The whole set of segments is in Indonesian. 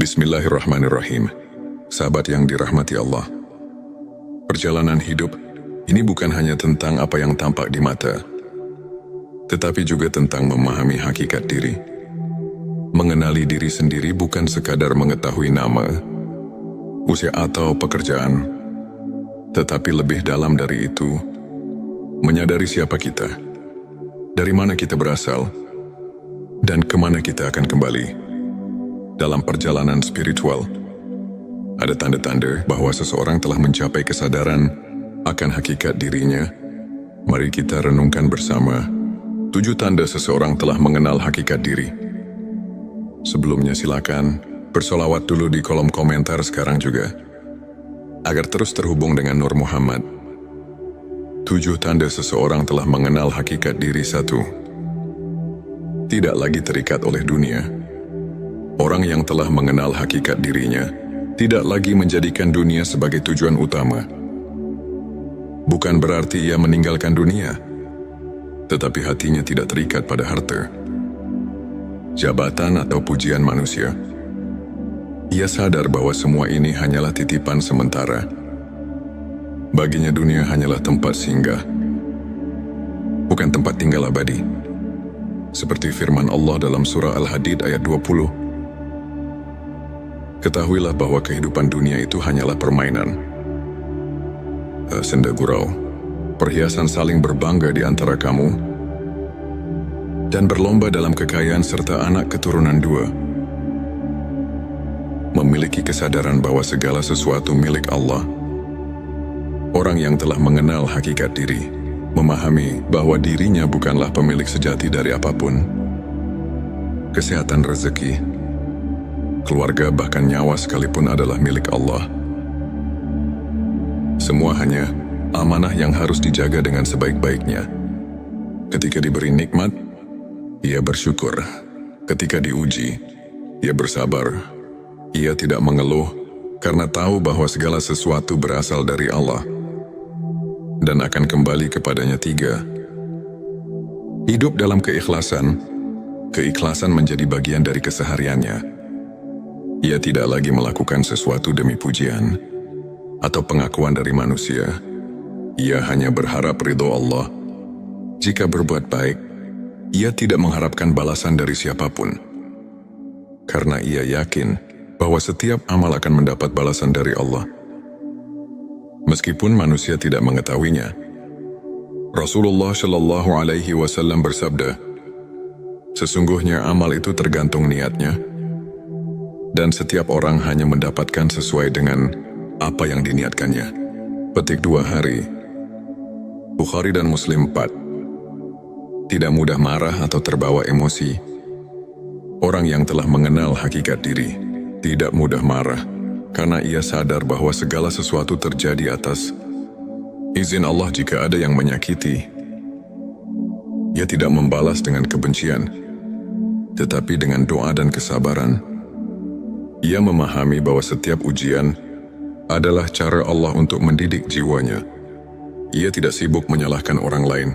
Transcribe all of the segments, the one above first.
Bismillahirrahmanirrahim. Sahabat yang dirahmati Allah. Perjalanan hidup ini bukan hanya tentang apa yang tampak di mata, tetapi juga tentang memahami hakikat diri. Mengenali diri sendiri bukan sekadar mengetahui nama, usia atau pekerjaan, tetapi lebih dalam dari itu, menyadari siapa kita, dari mana kita berasal, dan kemana kita akan kembali. Dalam perjalanan spiritual, ada tanda-tanda bahwa seseorang telah mencapai kesadaran akan hakikat dirinya. Mari kita renungkan bersama 7 tanda seseorang telah mengenal hakikat diri. Sebelumnya silakan bersolawat dulu di kolom komentar sekarang juga, agar terus terhubung dengan Nur Muhammad. 7 tanda seseorang telah mengenal hakikat diri. 1. Tidak lagi terikat oleh dunia. Orang yang telah mengenal hakikat dirinya tidak lagi menjadikan dunia sebagai tujuan utama. Bukan berarti ia meninggalkan dunia, tetapi hatinya tidak terikat pada harta, jabatan atau pujian manusia. Ia sadar bahwa semua ini hanyalah titipan sementara. Baginya dunia hanyalah tempat singgah, bukan tempat tinggal abadi. Seperti firman Allah dalam surah Al-Hadid ayat 20. Ketahuilah bahwa kehidupan dunia itu hanyalah permainan, senda gurau, perhiasan saling berbangga di antara kamu, dan berlomba dalam kekayaan serta anak keturunan 2. Memiliki kesadaran bahwa segala sesuatu milik Allah. Orang yang telah mengenal hakikat diri, memahami bahwa dirinya bukanlah pemilik sejati dari apapun. Kesehatan, rezeki, keluarga, bahkan nyawa sekalipun adalah milik Allah. Semua hanya amanah yang harus dijaga dengan sebaik-baiknya. Ketika diberi nikmat, ia bersyukur. Ketika diuji, ia bersabar. Ia tidak mengeluh karena tahu bahwa segala sesuatu berasal dari Allah dan akan kembali kepadanya. 3. Hidup dalam keikhlasan. Keikhlasan menjadi bagian dari kesehariannya. Ia tidak lagi melakukan sesuatu demi pujian atau pengakuan dari manusia. Ia hanya berharap ridho Allah. Jika berbuat baik, ia tidak mengharapkan balasan dari siapapun. Karena ia yakin bahwa setiap amal akan mendapat balasan dari Allah, meskipun manusia tidak mengetahuinya. Rasulullah Shallallahu Alaihi Wasallam bersabda, sesungguhnya amal itu tergantung niatnya, dan setiap orang hanya mendapatkan sesuai dengan apa yang diniatkannya. Petik 2 hari. Bukhari dan Muslim 4. Tidak mudah marah atau terbawa emosi. Orang yang telah mengenal hakikat diri tidak mudah marah, karena ia sadar bahwa segala sesuatu terjadi atas izin Allah. Jika ada yang menyakiti, ia tidak membalas dengan kebencian, tetapi dengan doa dan kesabaran. Ia memahami bahwa setiap ujian adalah cara Allah untuk mendidik jiwanya. Ia tidak sibuk menyalahkan orang lain,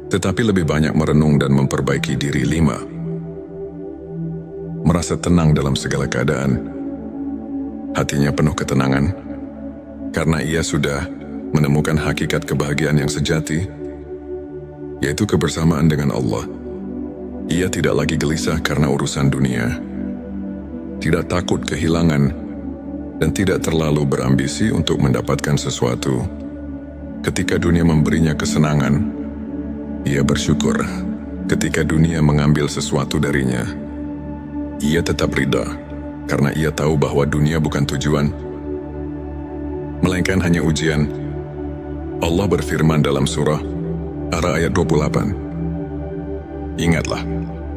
tetapi lebih banyak merenung dan memperbaiki diri. 5. Merasa tenang dalam segala keadaan. Hatinya penuh ketenangan, karena ia sudah menemukan hakikat kebahagiaan yang sejati, yaitu kebersamaan dengan Allah. Ia tidak lagi gelisah karena urusan dunia, tidak takut kehilangan, dan tidak terlalu berambisi untuk mendapatkan sesuatu. Ketika dunia memberinya kesenangan, ia bersyukur. Ketika dunia mengambil sesuatu darinya, ia tetap ridha, karena ia tahu bahwa dunia bukan tujuan, melainkan hanya ujian. Allah berfirman dalam surah Ar-Ra'd ayat 28, ingatlah,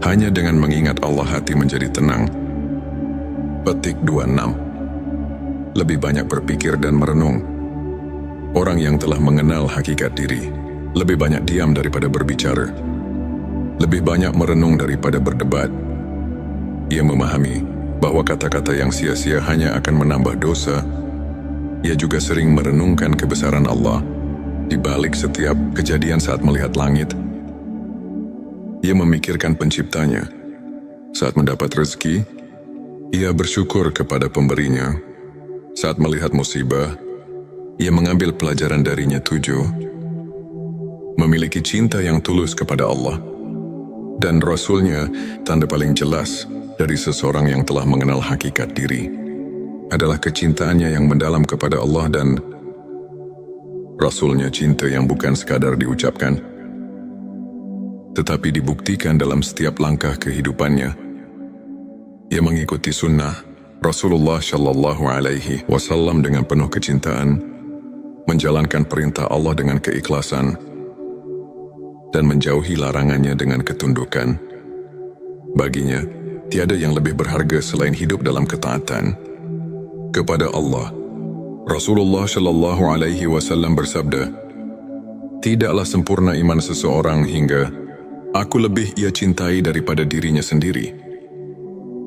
hanya dengan mengingat Allah hati menjadi tenang. Petik 26. Lebih banyak berpikir dan merenung. Orang yang telah mengenal hakikat diri lebih banyak diam daripada berbicara, lebih banyak merenung daripada berdebat. Ia memahami bahwa kata-kata yang sia-sia hanya akan menambah dosa. Ia juga sering merenungkan kebesaran Allah di balik setiap kejadian. Saat melihat langit, ia memikirkan penciptanya. Saat mendapat rezeki, Ia bersyukur kepada pemberinya. Saat melihat musibah, ia mengambil pelajaran darinya. 7. Memiliki cinta yang tulus kepada Allah dan Rasul-Nya. Tanda paling jelas dari seseorang yang telah mengenal hakikat diri adalah kecintaannya yang mendalam kepada Allah dan Rasul-Nya. Cinta yang bukan sekadar diucapkan, tetapi dibuktikan dalam setiap langkah kehidupannya. Ia mengikuti sunnah Rasulullah Shallallahu Alaihi Wasallam dengan penuh kecintaan, menjalankan perintah Allah dengan keikhlasan, dan menjauhi larangannya dengan ketundukan. Baginya, tiada yang lebih berharga selain hidup dalam ketaatan kepada Allah. Rasulullah Shallallahu Alaihi Wasallam bersabda, "Tidaklah sempurna iman seseorang hingga aku lebih ia cintai daripada dirinya sendiri,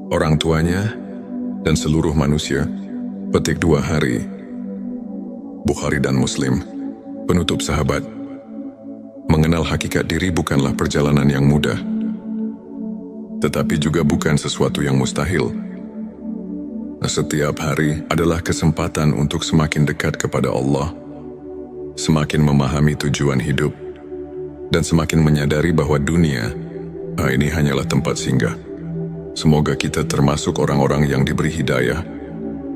orang tuanya, dan seluruh manusia." Petik 2 hari. Bukhari dan Muslim. Penutup sahabat, mengenal hakikat diri bukanlah perjalanan yang mudah, tetapi juga bukan sesuatu yang mustahil. Setiap hari adalah kesempatan untuk semakin dekat kepada Allah, semakin memahami tujuan hidup, dan semakin menyadari bahwa dunia ini hanyalah tempat singgah. Semoga kita termasuk orang-orang yang diberi hidayah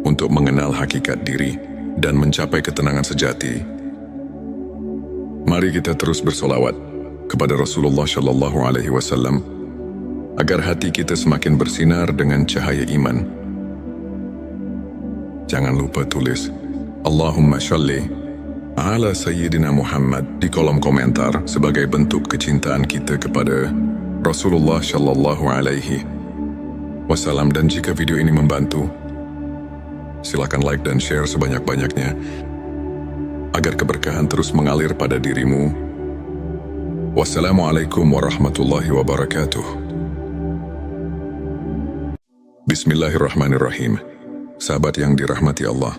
untuk mengenal hakikat diri dan mencapai ketenangan sejati. Mari kita terus bersolawat kepada Rasulullah Shallallahu Alaihi Wasallam agar hati kita semakin bersinar dengan cahaya iman. Jangan lupa tulis Allahumma sholli ala Sayyidina Muhammad di kolom komentar sebagai bentuk kecintaan kita kepada Rasulullah Shallallahu Alaihi Wasallam. Dan jika video ini membantu, silakan like dan share sebanyak-banyaknya agar keberkahan terus mengalir pada dirimu. Wassalamualaikum warahmatullahi wabarakatuh. Bismillahirrahmanirrahim. Sahabat yang dirahmati Allah,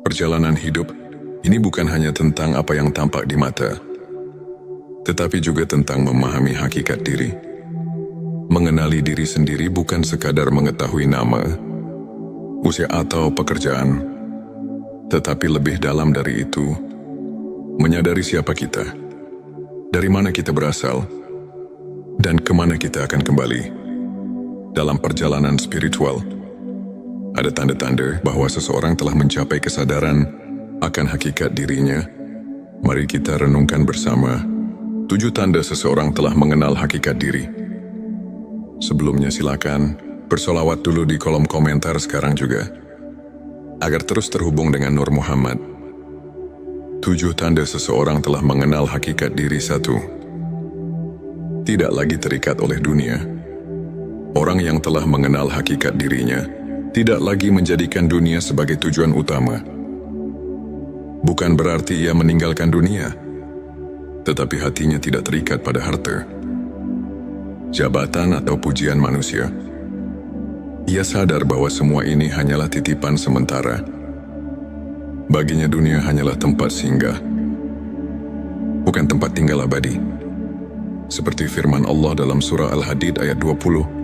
perjalanan hidup ini bukan hanya tentang apa yang tampak di mata, tetapi juga tentang memahami hakikat diri. Mengenali diri sendiri bukan sekadar mengetahui nama, usia atau pekerjaan, tetapi lebih dalam dari itu, menyadari siapa kita, dari mana kita berasal, dan kemana kita akan kembali. Dalam perjalanan spiritual, ada tanda-tanda bahwa seseorang telah mencapai kesadaran akan hakikat dirinya. Mari kita renungkan bersama 7 tanda seseorang telah mengenal hakikat diri. Sebelumnya silakan bersolawat dulu di kolom komentar sekarang juga, agar terus terhubung dengan Nur Muhammad. 7 tanda seseorang telah mengenal hakikat diri. 1. Tidak lagi terikat oleh dunia. Orang yang telah mengenal hakikat dirinya tidak lagi menjadikan dunia sebagai tujuan utama. Bukan berarti ia meninggalkan dunia, tetapi hatinya tidak terikat pada harta, jabatan atau pujian manusia. Ia sadar bahwa semua ini hanyalah titipan sementara. Baginya dunia hanyalah tempat singgah, bukan tempat tinggal abadi. Seperti firman Allah dalam surah Al-Hadid ayat 20.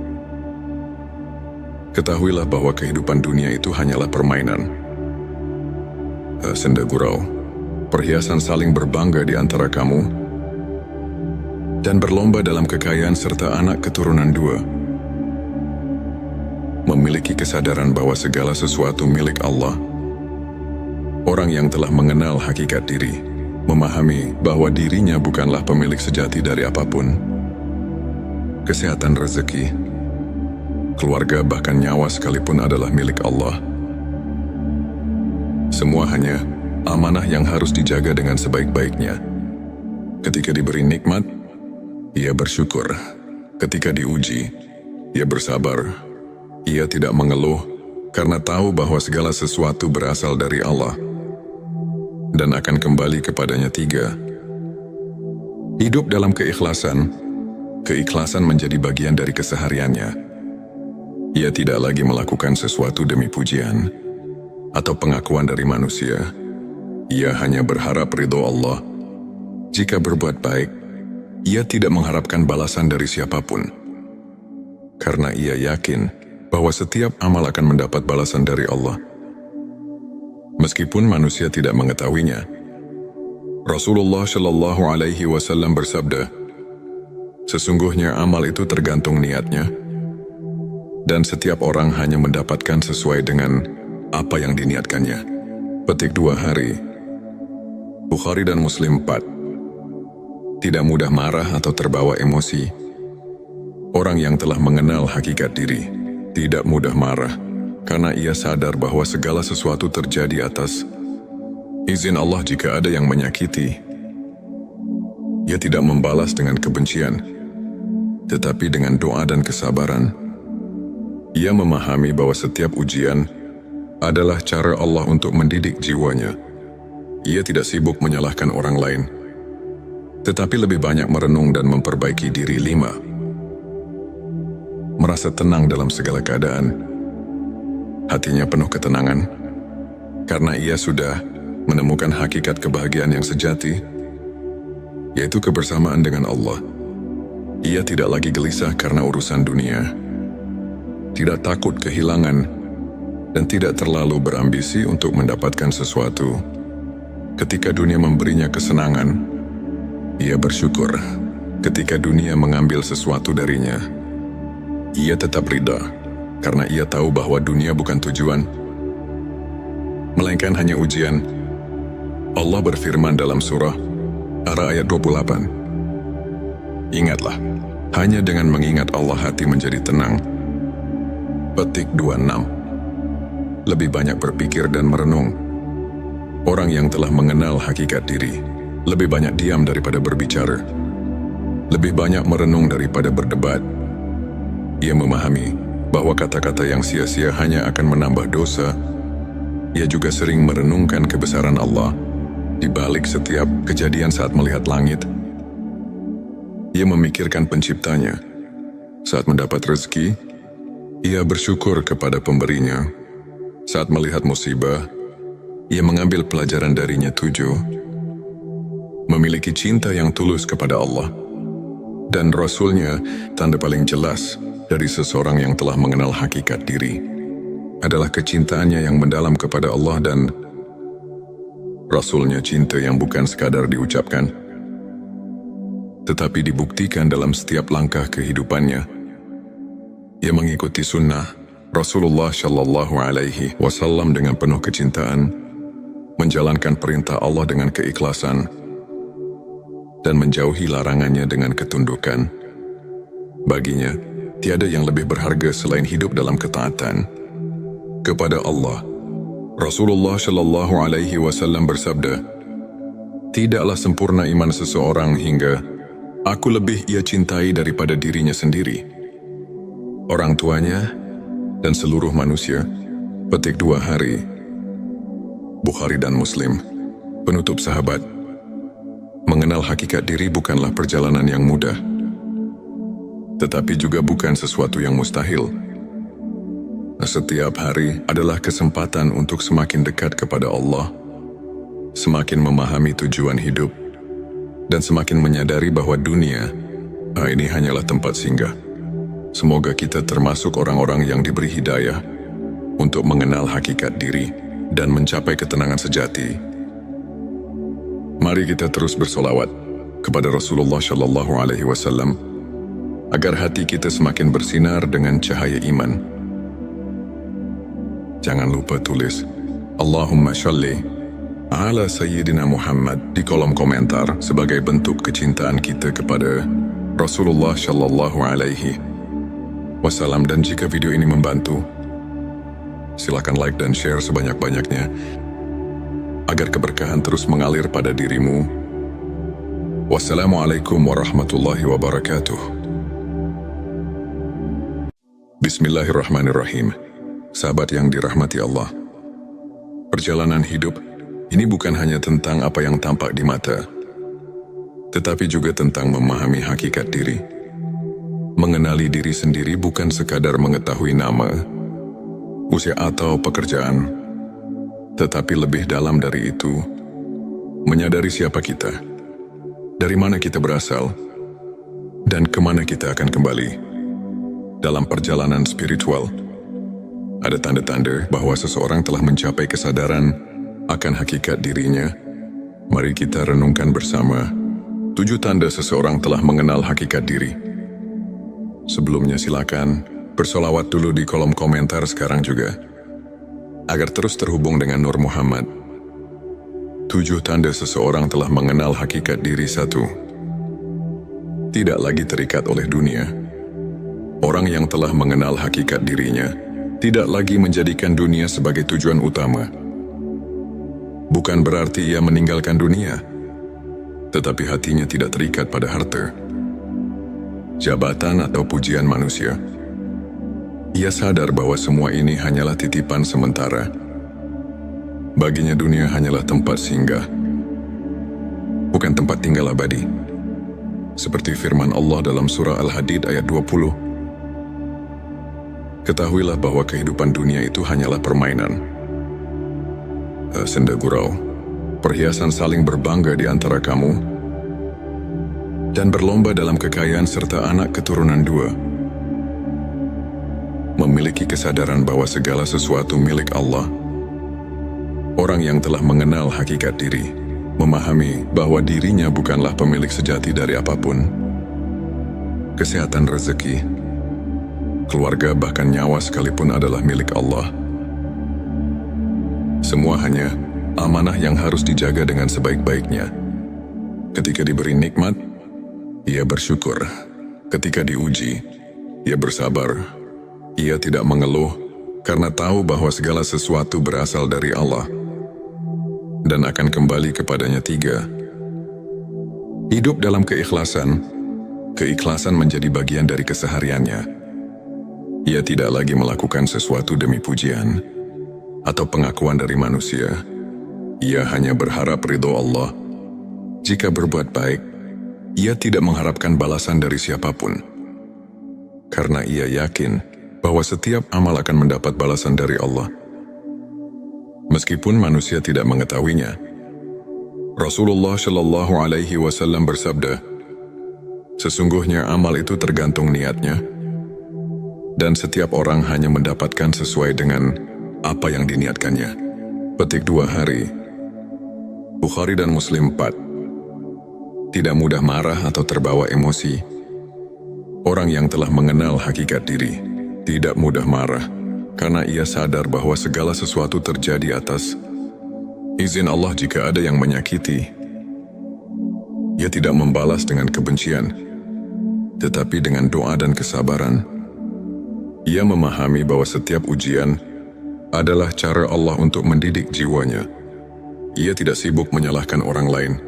Ketahuilah bahwa kehidupan dunia itu hanyalah permainan, senda gurau, perhiasan saling berbangga di antara kamu, dan berlomba dalam kekayaan serta anak keturunan 2. Memiliki kesadaran bahwa segala sesuatu milik Allah. Orang yang telah mengenal hakikat diri, memahami bahwa dirinya bukanlah pemilik sejati dari apapun. Kesehatan, rezeki, keluarga, bahkan nyawa sekalipun adalah milik Allah. Semua hanya amanah yang harus dijaga dengan sebaik-baiknya. Ketika diberi nikmat, ia bersyukur. Ketika diuji, ia bersabar. Ia tidak mengeluh karena tahu bahwa segala sesuatu berasal dari Allah dan akan kembali kepadanya. 3. Hidup dalam keikhlasan. Keikhlasan menjadi bagian dari kesehariannya. Ia tidak lagi melakukan sesuatu demi pujian atau pengakuan dari manusia. Ia hanya berharap ridho Allah. Jika berbuat baik, ia tidak mengharapkan balasan dari siapapun, karena ia yakin bahwa setiap amal akan mendapat balasan dari Allah. Meskipun manusia tidak mengetahuinya, Rasulullah Shallallahu Alaihi Wasallam bersabda, sesungguhnya amal itu tergantung niatnya, dan setiap orang hanya mendapatkan sesuai dengan apa yang diniatkannya. Petik 2 hari. Bukhari dan Muslim 4. Tidak mudah marah atau terbawa emosi. Orang yang telah mengenal hakikat diri tidak mudah marah karena ia sadar bahwa segala sesuatu terjadi atas izin Allah. Jika ada yang menyakiti, ia tidak membalas dengan kebencian, tetapi dengan doa dan kesabaran. Ia memahami bahwa setiap ujian adalah cara Allah untuk mendidik jiwanya. Ia tidak sibuk menyalahkan orang lain, tetapi lebih banyak merenung dan memperbaiki diri. 5. Merasa tenang dalam segala keadaan. Hatinya penuh ketenangan, karena ia sudah menemukan hakikat kebahagiaan yang sejati, yaitu kebersamaan dengan Allah. Ia tidak lagi gelisah karena urusan dunia, tidak takut kehilangan, dan tidak terlalu berambisi untuk mendapatkan sesuatu. Ketika dunia memberinya kesenangan, ia bersyukur. Ketika dunia mengambil sesuatu darinya, ia tetap ridha, karena ia tahu bahwa dunia bukan tujuan, melainkan hanya ujian. Allah berfirman dalam surah ayat 28, ingatlah, hanya dengan mengingat Allah hati menjadi tenang. Petik 26. Lebih banyak berpikir dan merenung. Orang yang telah mengenal hakikat diri lebih banyak diam daripada berbicara, lebih banyak merenung daripada berdebat. Ia memahami bahwa kata-kata yang sia-sia hanya akan menambah dosa. Ia juga sering merenungkan kebesaran Allah di balik setiap kejadian. Saat melihat langit, ia memikirkan penciptanya. Saat mendapat rezeki, ia bersyukur kepada pemberinya. Saat melihat musibah, ia mengambil pelajaran darinya. 7. Memiliki cinta yang tulus kepada Allah dan Rasul-Nya. Tanda paling jelas dari seseorang yang telah mengenal hakikat diri adalah kecintaannya yang mendalam kepada Allah dan Rasul-Nya. Cinta yang bukan sekadar diucapkan, tetapi dibuktikan dalam setiap langkah kehidupannya. Ia mengikuti sunnah Rasulullah Shallallahu Alaihi Wasallam dengan penuh kecintaan, menjalankan perintah Allah dengan keikhlasan, dan menjauhi larangannya dengan ketundukan. Baginya, tiada yang lebih berharga selain hidup dalam ketaatan kepada Allah. Rasulullah Shallallahu Alaihi Wasallam bersabda, tidaklah sempurna iman seseorang hingga aku lebih ia cintai daripada dirinya sendiri, orang tuanya, dan seluruh manusia. Petik 2 hari. Bukhari dan Muslim. Penutup sahabat. Mengenal hakikat diri bukanlah perjalanan yang mudah, tetapi juga bukan sesuatu yang mustahil. Setiap hari adalah kesempatan untuk semakin dekat kepada Allah, semakin memahami tujuan hidup, dan semakin menyadari bahwa dunia ini hanyalah tempat singgah. Semoga kita termasuk orang-orang yang diberi hidayah untuk mengenal hakikat diri dan mencapai ketenangan sejati. Mari kita terus bersolawat kepada Rasulullah Shallallahu Alaihi Wasallam agar hati kita semakin bersinar dengan cahaya iman. Jangan lupa tulis Allahumma sholli ala Sayyidina Muhammad di kolom komentar sebagai bentuk kecintaan kita kepada Rasulullah Shallallahu Alaihi Wasallam. Dan jika video ini membantu, silakan like dan share sebanyak-banyaknya agar keberkahan terus mengalir pada dirimu. Wassalamualaikum warahmatullahi wabarakatuh. Bismillahirrahmanirrahim. Sahabat yang dirahmati Allah, perjalanan hidup ini bukan hanya tentang apa yang tampak di mata, tetapi juga tentang memahami hakikat diri. Mengenali diri sendiri bukan sekadar mengetahui nama, usia atau pekerjaan, tetapi lebih dalam dari itu, menyadari siapa kita, dari mana kita berasal, dan kemana kita akan kembali. Dalam perjalanan spiritual, Ada tanda-tanda bahwa seseorang telah mencapai kesadaran akan hakikat dirinya. Mari kita renungkan bersama 7 tanda seseorang telah mengenal hakikat diri. Sebelumnya silakan bersolawat dulu di kolom komentar sekarang juga, agar terus terhubung dengan Nur Muhammad. 7 tanda seseorang telah mengenal hakikat diri. 1. Tidak lagi terikat oleh dunia. Orang yang telah mengenal hakikat dirinya tidak lagi menjadikan dunia sebagai tujuan utama. Bukan berarti ia meninggalkan dunia, tetapi hatinya tidak terikat pada harta, jabatan atau pujian manusia. Ia sadar bahwa semua ini hanyalah titipan sementara. Baginya dunia hanyalah tempat singgah, bukan tempat tinggal abadi. Seperti firman Allah dalam surah Al-Hadid ayat 20. Ketahuilah bahwa kehidupan dunia itu hanyalah permainan, senda gurau, perhiasan saling berbangga di antara kamu, dan berlomba dalam kekayaan serta anak keturunan 2. Memiliki kesadaran bahwa segala sesuatu milik Allah. Orang yang telah mengenal hakikat diri memahami bahwa dirinya bukanlah pemilik sejati dari apapun. Kesehatan, rezeki, keluarga, bahkan nyawa sekalipun adalah milik Allah. Semua hanya amanah yang harus dijaga dengan sebaik-baiknya. Ketika diberi nikmat, ia bersyukur. Ketika diuji, ia bersabar. Ia tidak mengeluh karena tahu bahwa segala sesuatu berasal dari Allah dan akan kembali kepadanya. 3. Hidup dalam keikhlasan. Keikhlasan menjadi bagian dari kesehariannya. Ia tidak lagi melakukan sesuatu demi pujian atau pengakuan dari manusia. Ia hanya berharap ridho Allah. Jika berbuat baik, ia tidak mengharapkan balasan dari siapapun, karena ia yakin bahwa setiap amal akan mendapat balasan dari Allah, meskipun manusia tidak mengetahuinya. Rasulullah Shallallahu Alaihi Wasallam bersabda, sesungguhnya amal itu tergantung niatnya, dan setiap orang hanya mendapatkan sesuai dengan apa yang diniatkannya. Petik 2 hari. Bukhari dan Muslim 4. Tidak mudah marah atau terbawa emosi. Orang yang telah mengenal hakikat diri tidak mudah marah, karena ia sadar bahwa segala sesuatu terjadi atas izin Allah. Jika ada yang menyakiti, ia tidak membalas dengan kebencian, tetapi dengan doa dan kesabaran. Ia memahami bahwa setiap ujian adalah cara Allah untuk mendidik jiwanya. Ia tidak sibuk menyalahkan orang lain,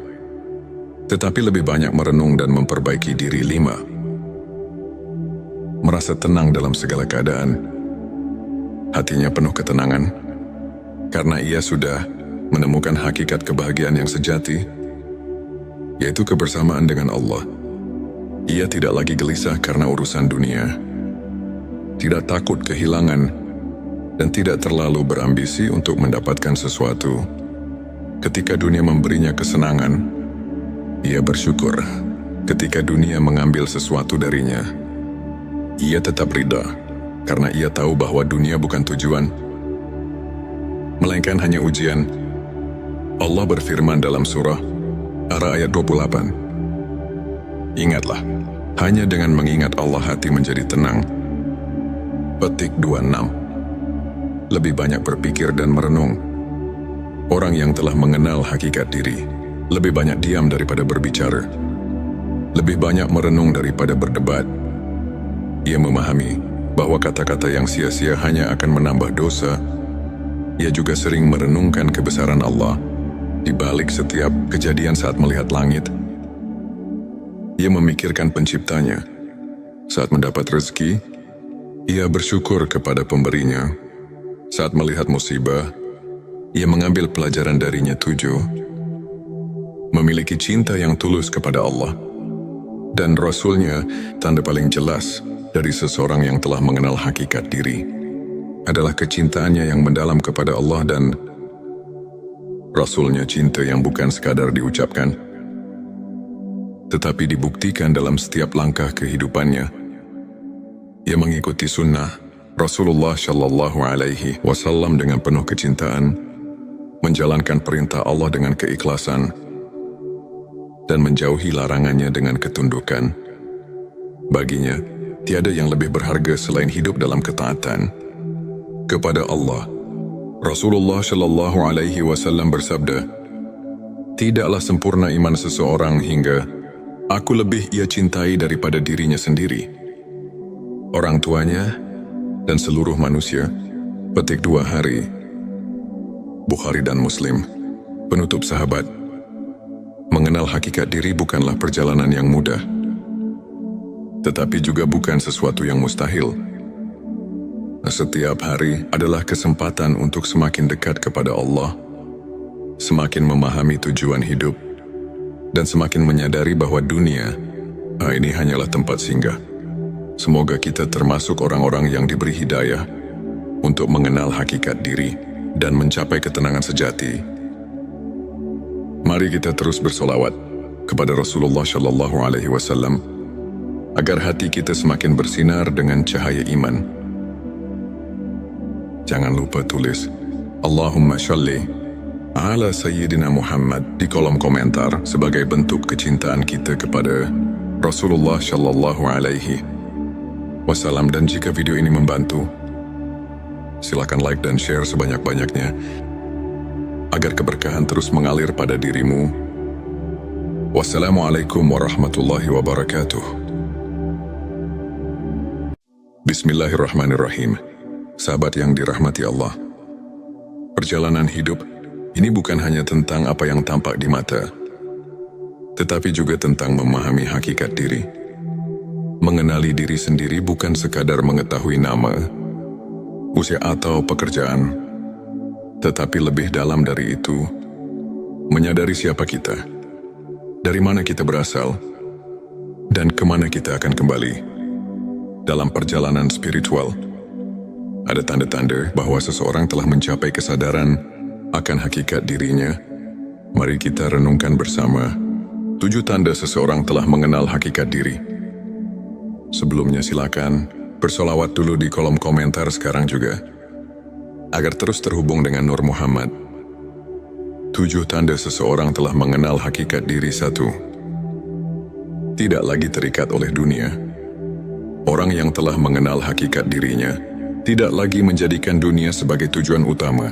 tetapi lebih banyak merenung dan memperbaiki diri. 5. Merasa tenang dalam segala keadaan. Hatinya penuh ketenangan, karena ia sudah menemukan hakikat kebahagiaan yang sejati, yaitu kebersamaan dengan Allah. Ia tidak lagi gelisah karena urusan dunia, tidak takut kehilangan, dan tidak terlalu berambisi untuk mendapatkan sesuatu. Ketika dunia memberinya kesenangan, ia bersyukur. Ketika dunia mengambil sesuatu darinya, ia tetap ridha, karena ia tahu bahwa dunia bukan tujuan, melainkan hanya ujian. Allah berfirman dalam surah Ar-Ra'd ayat 28. Ingatlah, hanya dengan mengingat Allah hati menjadi tenang. Petik 26. Lebih banyak berpikir dan merenung. Orang yang telah mengenal hakikat diri lebih banyak diam daripada berbicara, lebih banyak merenung daripada berdebat. Ia memahami bahwa kata-kata yang sia-sia hanya akan menambah dosa. Ia juga sering merenungkan kebesaran Allah di balik setiap kejadian. Saat melihat langit, ia memikirkan penciptanya. Saat mendapat rezeki, ia bersyukur kepada pemberinya. Saat melihat musibah, ia mengambil pelajaran darinya. 7. Memiliki cinta yang tulus kepada Allah dan Rasul-Nya. Tanda paling jelas dari seseorang yang telah mengenal hakikat diri adalah kecintaannya yang mendalam kepada Allah dan Rasul-Nya. Cinta yang bukan sekadar diucapkan, tetapi dibuktikan dalam setiap langkah kehidupannya. Ia mengikuti sunnah Rasulullah Shallallahu Alaihi Wasallam dengan penuh kecintaan menjalankan perintah Allah dengan keikhlasan dan menjauhi larangannya dengan ketundukan. Baginya, tiada yang lebih berharga selain hidup dalam ketaatan kepada Allah. Rasulullah Shallallahu Alaihi Wasallam bersabda, "Tidaklah sempurna iman seseorang hingga aku lebih ia cintai daripada dirinya sendiri, orang tuanya, dan seluruh manusia." Petik 2 hari. Bukhari dan Muslim. Penutup sahabat, mengenal hakikat diri bukanlah perjalanan yang mudah, tetapi juga bukan sesuatu yang mustahil. Setiap hari adalah kesempatan untuk semakin dekat kepada Allah, semakin memahami tujuan hidup, dan semakin menyadari bahwa dunia ini hanyalah tempat singgah. Semoga kita termasuk orang-orang yang diberi hidayah untuk mengenal hakikat diri dan mencapai ketenangan sejati. Mari kita terus bersolawat kepada Rasulullah Shallallahu Alaihi Wasallam agar hati kita semakin bersinar dengan cahaya iman. Jangan lupa tulis Allahumma sholli ala Sayyidina Muhammad di kolom komentar sebagai bentuk kecintaan kita kepada Rasulullah Shallallahu Alaihi Wasallam. Dan jika video ini membantu, silakan like dan share sebanyak-banyaknya agar keberkahan terus mengalir pada dirimu. Wassalamualaikum warahmatullahi wabarakatuh. Bismillahirrahmanirrahim. Sahabat yang dirahmati Allah, perjalanan hidup ini bukan hanya tentang apa yang tampak di mata, tetapi juga tentang memahami hakikat diri. Mengenali diri sendiri bukan sekadar mengetahui nama, usia atau pekerjaan, tetapi lebih dalam dari itu, menyadari siapa kita, dari mana kita berasal, dan kemana kita akan kembali. Dalam perjalanan spiritual, ada tanda-tanda bahwa seseorang telah mencapai kesadaran akan hakikat dirinya. Mari kita renungkan bersama 7 tanda seseorang telah mengenal hakikat diri. Sebelumnya silakan bersolawat dulu di kolom komentar sekarang juga, agar terus terhubung dengan Nur Muhammad. 7 tanda seseorang telah mengenal hakikat diri. 1. Tidak lagi terikat oleh dunia. Orang yang telah mengenal hakikat dirinya tidak lagi menjadikan dunia sebagai tujuan utama.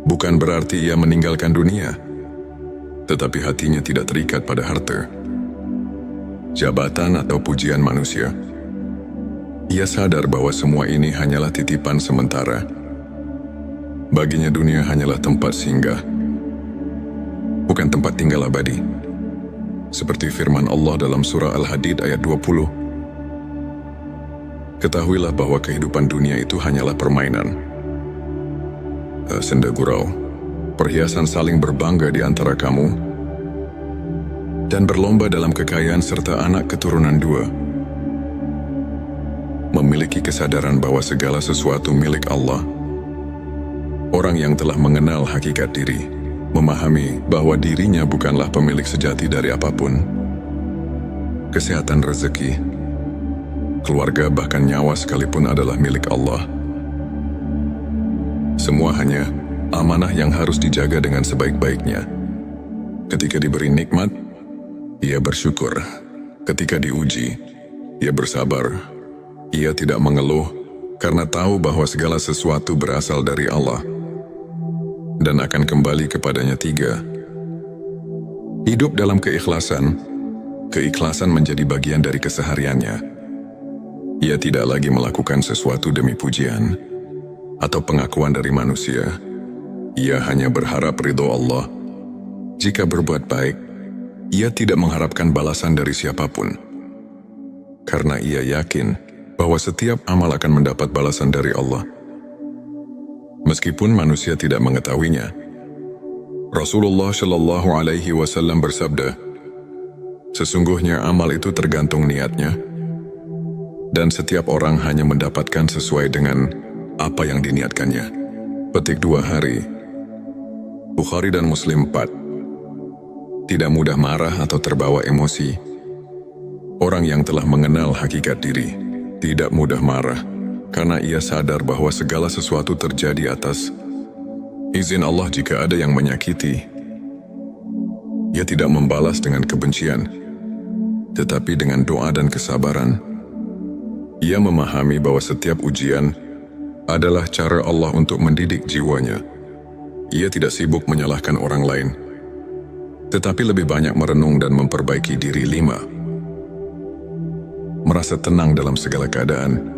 Bukan berarti ia meninggalkan dunia, tetapi hatinya tidak terikat pada harta, jabatan atau pujian manusia. Ia sadar bahwa semua ini hanyalah titipan sementara. Baginya dunia hanyalah tempat singgah, bukan tempat tinggal abadi. Seperti firman Allah dalam surah Al-Hadid ayat 20. Ketahuilah bahwa kehidupan dunia itu hanyalah permainan, senda gurau, perhiasan saling berbangga di antara kamu, dan berlomba dalam kekayaan serta anak keturunan 2. Memiliki kesadaran bahwa segala sesuatu milik Allah. Orang yang telah mengenal hakikat diri, memahami bahwa dirinya bukanlah pemilik sejati dari apapun. Kesehatan, rezeki, keluarga, bahkan nyawa sekalipun adalah milik Allah. Semua hanya amanah yang harus dijaga dengan sebaik-baiknya. Ketika diberi nikmat, ia bersyukur. Ketika diuji, ia bersabar. Ia tidak mengeluh karena tahu bahwa segala sesuatu berasal dari Allah dan akan kembali kepadanya. 3. Hidup dalam keikhlasan. Keikhlasan menjadi bagian dari kesehariannya. Ia tidak lagi melakukan sesuatu demi pujian atau pengakuan dari manusia. Ia hanya berharap ridho Allah. Jika berbuat baik, ia tidak mengharapkan balasan dari siapapun, karena ia yakin bahwa setiap amal akan mendapat balasan dari Allah, meskipun manusia tidak mengetahuinya. Rasulullah Shallallahu Alaihi Wasallam bersabda, sesungguhnya amal itu tergantung niatnya, dan setiap orang hanya mendapatkan sesuai dengan apa yang diniatkannya. Petik 2 hari. Bukhari dan Muslim. 4. Tidak mudah marah atau terbawa emosi. Orang yang telah mengenal hakikat diri tidak mudah marah, karena ia sadar bahwa segala sesuatu terjadi atas izin Allah. Jika ada yang menyakiti, ia tidak membalas dengan kebencian, tetapi dengan doa dan kesabaran. Ia memahami bahwa setiap ujian adalah cara Allah untuk mendidik jiwanya. Ia tidak sibuk menyalahkan orang lain, tetapi lebih banyak merenung dan memperbaiki diri. 5. Merasa tenang dalam segala keadaan.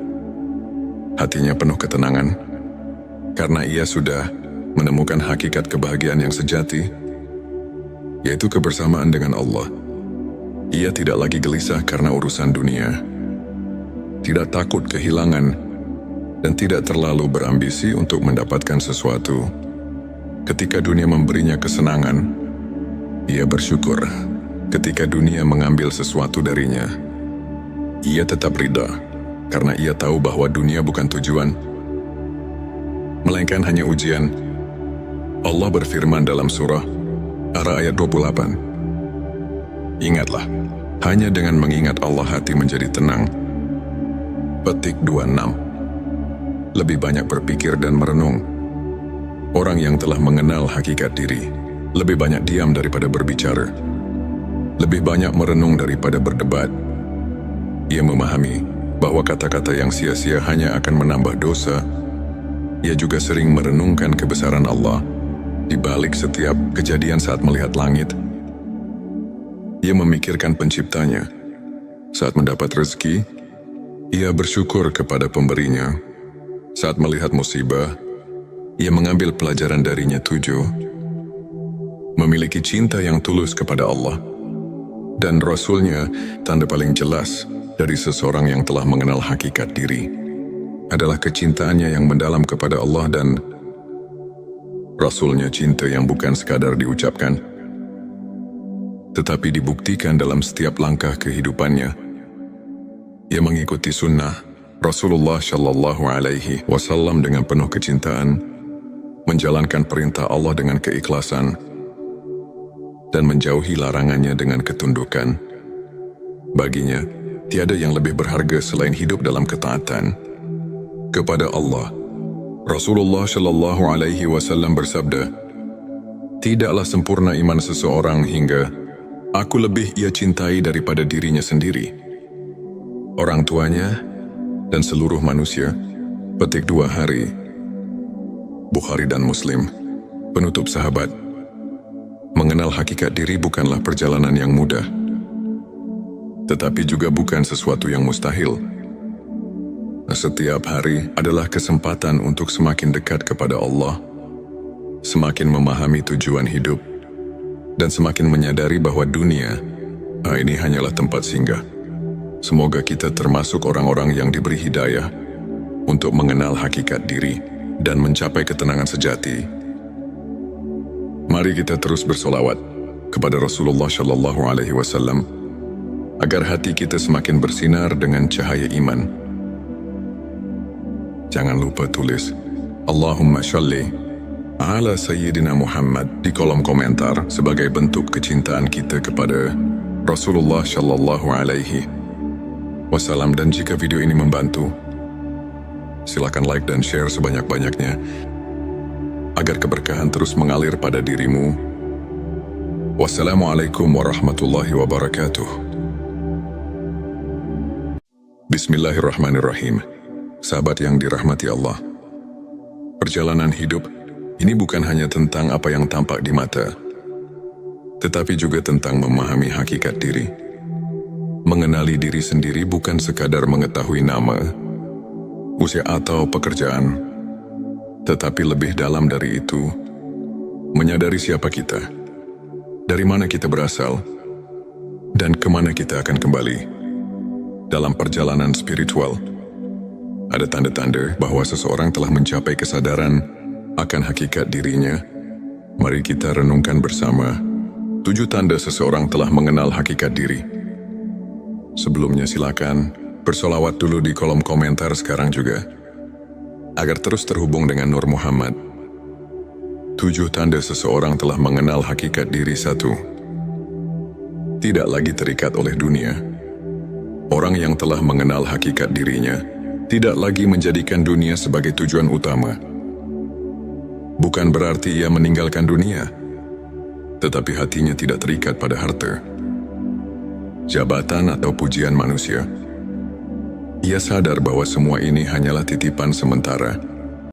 Hatinya penuh ketenangan, karena ia sudah menemukan hakikat kebahagiaan yang sejati, yaitu kebersamaan dengan Allah. Ia tidak lagi gelisah karena urusan dunia, tidak takut kehilangan, dan tidak terlalu berambisi untuk mendapatkan sesuatu. Ketika dunia memberinya kesenangan, ia bersyukur. Ketika dunia mengambil sesuatu darinya, ia tetap ridha, karena ia tahu bahwa dunia bukan tujuan, melainkan hanya ujian. Allah berfirman dalam surah Ar-Ra'd ayat 28, "Ingatlah, hanya dengan mengingat Allah hati menjadi tenang." Petik 26. Lebih banyak berpikir dan merenung. Orang yang telah mengenal hakikat diri lebih banyak diam daripada berbicara, lebih banyak merenung daripada berdebat. Ia memahami bahwa kata-kata yang sia-sia hanya akan menambah dosa. Ia juga sering merenungkan kebesaran Allah di balik setiap kejadian. Saat melihat langit, ia memikirkan penciptanya. Saat mendapat rezeki, ia bersyukur kepada pemberinya. Saat melihat musibah, ia mengambil pelajaran darinya. 7. Memiliki cinta yang tulus kepada Allah dan Rasul-Nya. Tanda paling jelas dari seseorang yang telah mengenal hakikat diri adalah kecintaannya yang mendalam kepada Allah dan Rasul-Nya. Cinta yang bukan sekadar diucapkan, tetapi dibuktikan dalam setiap langkah kehidupannya. Ia mengikuti sunnah Rasulullah Shallallahu Alaihi Wasallam dengan penuh kecintaan, menjalankan perintah Allah dengan keikhlasan, dan menjauhi larangannya dengan ketundukan. Baginya, tiada yang lebih berharga selain hidup dalam ketaatan kepada Allah. Rasulullah Shallallahu Alaihi Wasallam bersabda, "Tidaklah sempurna iman seseorang hingga aku lebih ia cintai daripada dirinya sendiri, orang tuanya, dan seluruh manusia." Petik 2 hari. Bukhari dan Muslim. Penutup sahabat, mengenal hakikat diri bukanlah perjalanan yang mudah, tetapi juga bukan sesuatu yang mustahil. Setiap hari adalah kesempatan untuk semakin dekat kepada Allah, semakin memahami tujuan hidup, dan semakin menyadari bahwa dunia ini hanyalah tempat singgah. Semoga kita termasuk orang-orang yang diberi hidayah untuk mengenal hakikat diri dan mencapai ketenangan sejati. Mari kita terus bersolawat kepada Rasulullah Shallallahu Alaihi Wasallam agar hati kita semakin bersinar dengan cahaya iman. Jangan lupa tulis Allahumma sholli ala Sayyidina Muhammad di kolom komentar sebagai bentuk kecintaan kita kepada Rasulullah Shallallahu Alaihi Wasallam. Dan jika video ini membantu, silakan like dan share sebanyak-banyaknya agar keberkahan terus mengalir pada dirimu. Wassalamualaikum warahmatullahi wabarakatuh. Bismillahirrahmanirrahim. Sahabat yang dirahmati Allah, perjalanan hidup ini bukan hanya tentang apa yang tampak di mata, tetapi juga tentang memahami hakikat diri. Mengenali diri sendiri bukan sekadar mengetahui nama, usia atau pekerjaan, tetapi lebih dalam dari itu, menyadari siapa kita, dari mana kita berasal, dan kemana kita akan kembali. Dalam perjalanan spiritual, ada tanda-tanda bahwa seseorang telah mencapai kesadaran akan hakikat dirinya. Mari kita renungkan bersama 7 tanda seseorang telah mengenal hakikat diri. Sebelumnya silakan bersolawat dulu di kolom komentar sekarang juga, agar terus terhubung dengan Nur Muhammad. 7 tanda seseorang telah mengenal hakikat diri. 1. Tidak lagi terikat oleh dunia. Orang yang telah mengenal hakikat dirinya tidak lagi menjadikan dunia sebagai tujuan utama. Bukan berarti ia meninggalkan dunia, tetapi hatinya tidak terikat pada harta, jabatan atau pujian manusia. Ia sadar bahwa semua ini hanyalah titipan sementara